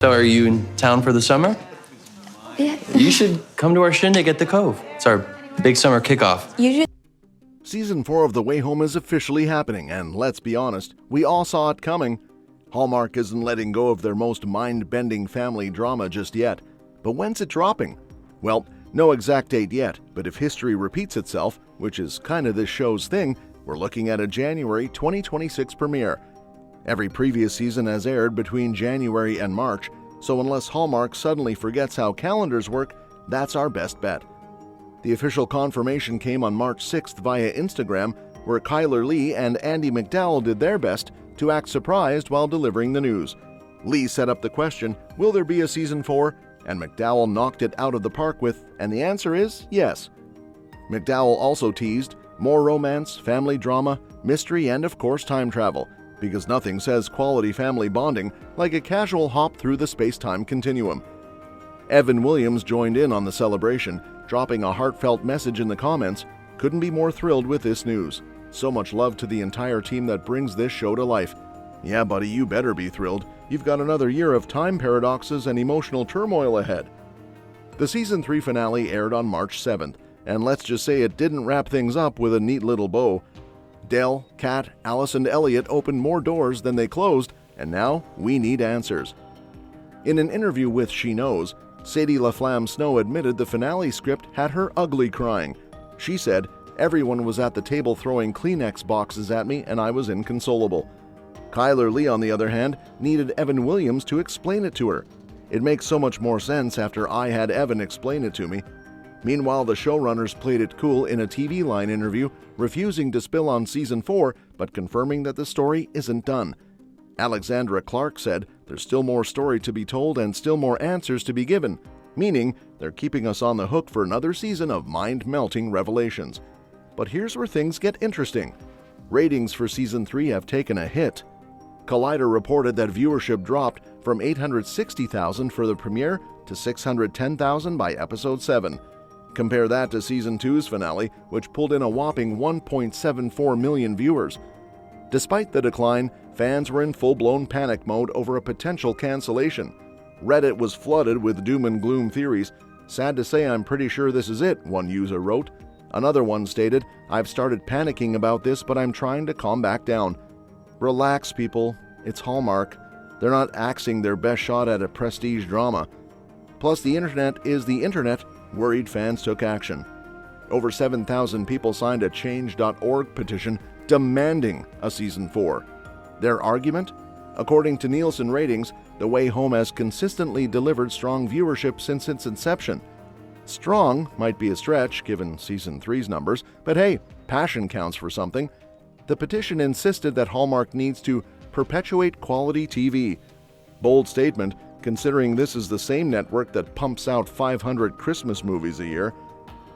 So are you in town for the summer? Yeah. You should come to our shindig at the Cove. It's our big summer kickoff. Season 4 of The Way Home is officially happening, and let's be honest, we all saw it coming. Hallmark isn't letting go of their most mind-bending family drama just yet. But when's it dropping? Well, no exact date yet, but if history repeats itself, which is kind of this show's thing, we're looking at a January 2026 premiere. Every previous season has aired between January and March, so unless Hallmark suddenly forgets how calendars work, that's our best bet. The official confirmation came on March 6th via Instagram, where Kyler Lee and Andie MacDowell did their best to act surprised while delivering the news. Lee set up the question, will there be a season 4? And MacDowell knocked it out of the park with, and the answer is yes. MacDowell also teased more romance, family drama, mystery, and of course time travel, because nothing says quality family bonding like a casual hop through the space-time continuum. Evan Williams joined in on the celebration, dropping a heartfelt message in the comments. Couldn't be more thrilled with this news. So much love to the entire team that brings this show to life. Yeah, buddy, you better be thrilled. You've got another year of time paradoxes and emotional turmoil ahead. The Season 3 finale aired on March 7th, and let's just say it didn't wrap things up with a neat little bow. Del, Kat, Alice, and Elliot opened more doors than they closed, and now we need answers. In an interview with She Knows, Sadie LaFlamme Snow admitted the finale script had her ugly crying. She said, everyone was at the table throwing Kleenex boxes at me and I was inconsolable. Kyler Lee, on the other hand, needed Evan Williams to explain it to her. It makes so much more sense after I had Evan explain it to me. Meanwhile, the showrunners played it cool in a TV Line interview, refusing to spill on Season 4, but confirming that the story isn't done. Alexandra Clarke said there's still more story to be told and still more answers to be given, meaning they're keeping us on the hook for another season of mind-melting revelations. But here's where things get interesting. Ratings for Season 3 have taken a hit. Collider reported that viewership dropped from 860,000 for the premiere to 610,000 by Episode 7. Compare that to Season 2's finale, which pulled in a whopping 1.74 million viewers. Despite the decline, fans were in full-blown panic mode over a potential cancellation. Reddit was flooded with doom and gloom theories. Sad to say, I'm pretty sure this is it, one user wrote. Another one stated, I've started panicking about this, but I'm trying to calm back down. Relax, people. It's Hallmark. They're not axing their best shot at a prestige drama. Plus, the internet is the internet. Worried fans took action. Over 7,000 people signed a change.org petition demanding a Season 4. Their argument? According to Nielsen ratings, The Way Home has consistently delivered strong viewership since its inception. Strong might be a stretch given Season 3's numbers, but hey, passion counts for something. The petition insisted that Hallmark needs to perpetuate quality TV. Bold statement, considering this is the same network that pumps out 500 Christmas movies a year.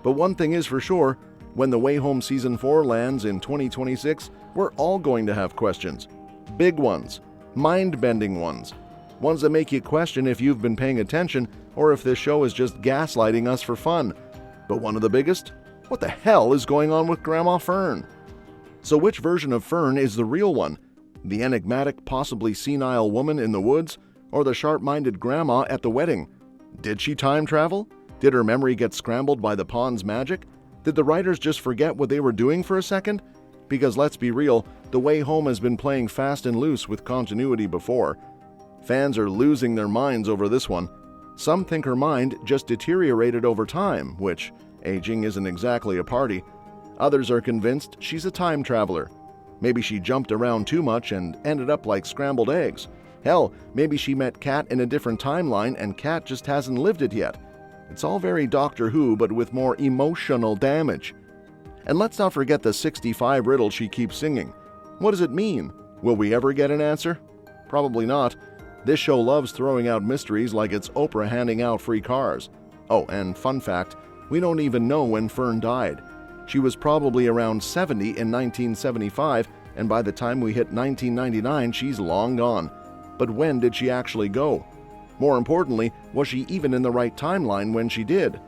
But one thing is for sure, when The Way Home Season 4 lands in 2026, we're all going to have questions. Big ones, mind-bending ones that make you question if you've been paying attention or if this show is just gaslighting us for fun. But one of the biggest? What the hell is going on with Grandma Fern? So which version of Fern is the real one? The enigmatic, possibly senile woman in the woods, or the sharp-minded grandma at the wedding? Did she time travel? Did her memory get scrambled by the pond's magic? Did the writers just forget what they were doing for a second? Because let's be real, The Way Home has been playing fast and loose with continuity before. Fans are losing their minds over this one. Some think her mind just deteriorated over time, which aging isn't exactly a party. Others are convinced she's a time traveler. Maybe she jumped around too much and ended up like scrambled eggs. Hell, maybe she met Kat in a different timeline and Kat just hasn't lived it yet. It's all very Doctor Who, but with more emotional damage. And let's not forget the 65 riddle she keeps singing. What does it mean? Will we ever get an answer? Probably not. This show loves throwing out mysteries like it's Oprah handing out free cars. Oh, and fun fact, we don't even know when Fern died. She was probably around 70 in 1975, and by the time we hit 1999, she's long gone. But when did she actually go? More importantly, was she even in the right timeline when she did?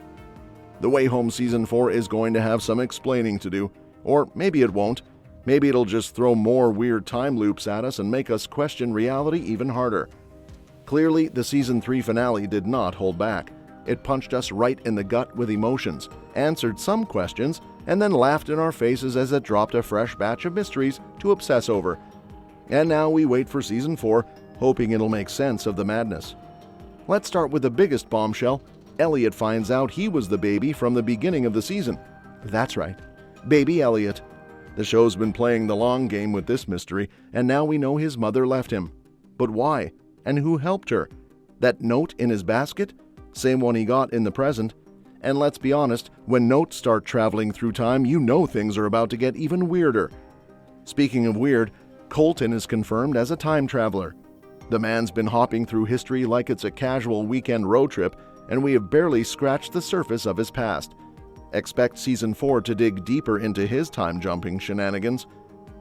The Way Home Season 4 is going to have some explaining to do. Or maybe it won't. Maybe it'll just throw more weird time loops at us and make us question reality even harder. Clearly, the Season 3 finale did not hold back. It punched us right in the gut with emotions, answered some questions, and then laughed in our faces as it dropped a fresh batch of mysteries to obsess over. And now we wait for Season 4, hoping it'll make sense of the madness. Let's start with the biggest bombshell. Elliot finds out he was the baby from the beginning of the season. That's right, baby Elliot. The show's been playing the long game with this mystery, and now we know his mother left him. But why? And who helped her? That note in his basket? Same one he got in the present. And let's be honest, when notes start traveling through time, you know things are about to get even weirder. Speaking of weird, Colton is confirmed as a time traveler. The man's been hopping through history like it's a casual weekend road trip, and we have barely scratched the surface of his past. Expect Season 4 to dig deeper into his time-jumping shenanigans.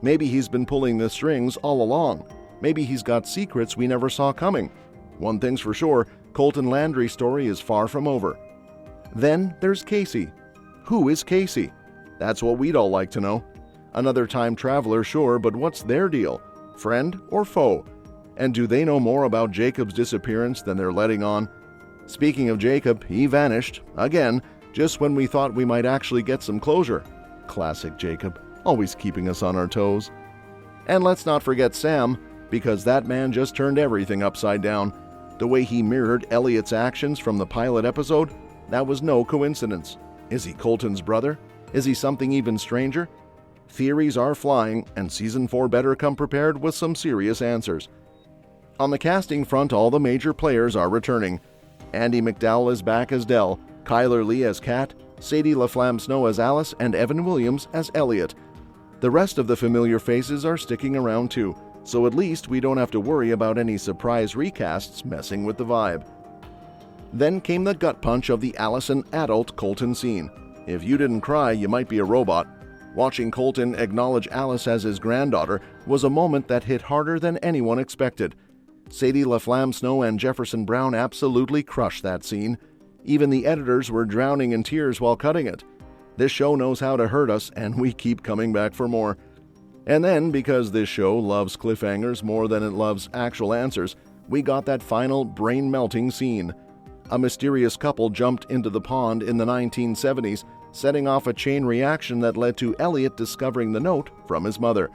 Maybe he's been pulling the strings all along. Maybe he's got secrets we never saw coming. One thing's for sure, Colton Landry's story is far from over. Then there's Casey. Who is Casey? That's what we'd all like to know. Another time traveler, sure, but what's their deal? Friend or foe? And do they know more about Jacob's disappearance than they're letting on? Speaking of Jacob, he vanished, again, just when we thought we might actually get some closure. Classic Jacob, always keeping us on our toes. And let's not forget Sam, because that man just turned everything upside down. The way he mirrored Elliot's actions from the pilot episode, that was no coincidence. Is he Colton's brother? Is he something even stranger? Theories are flying, and Season 4 better come prepared with some serious answers. On the casting front, all the major players are returning. Andie MacDowell is back as Dell, Kyler Lee as Kat, Sadie LaFlamme Snow as Alice, and Evan Williams as Elliot. The rest of the familiar faces are sticking around too, so at least we don't have to worry about any surprise recasts messing with the vibe. Then came the gut punch of the Allison adult Colton scene. If you didn't cry, you might be a robot. Watching Colton acknowledge Alice as his granddaughter was a moment that hit harder than anyone expected. Sadie LaFlamme Snow and Jefferson Brown absolutely crushed that scene. Even the editors were drowning in tears while cutting it. This show knows how to hurt us, and we keep coming back for more. And then, because this show loves cliffhangers more than it loves actual answers, we got that final brain-melting scene. A mysterious couple jumped into the pond in the 1970s, setting off a chain reaction that led to Elliot discovering the note from his mother.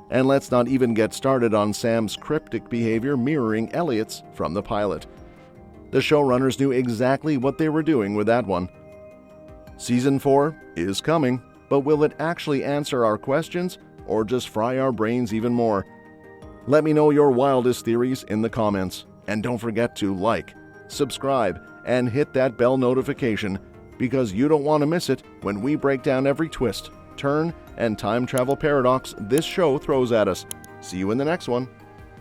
And let's not even get started on Sam's cryptic behavior mirroring Elliot's from the pilot. The showrunners knew exactly what they were doing with that one. Season 4 is coming, but will it actually answer our questions or just fry our brains even more? Let me know your wildest theories in the comments. And don't forget to like, subscribe, and hit that bell notification, because you don't want to miss it when we break down every twist, turn, and time travel paradox this show throws at us. See you in the next one.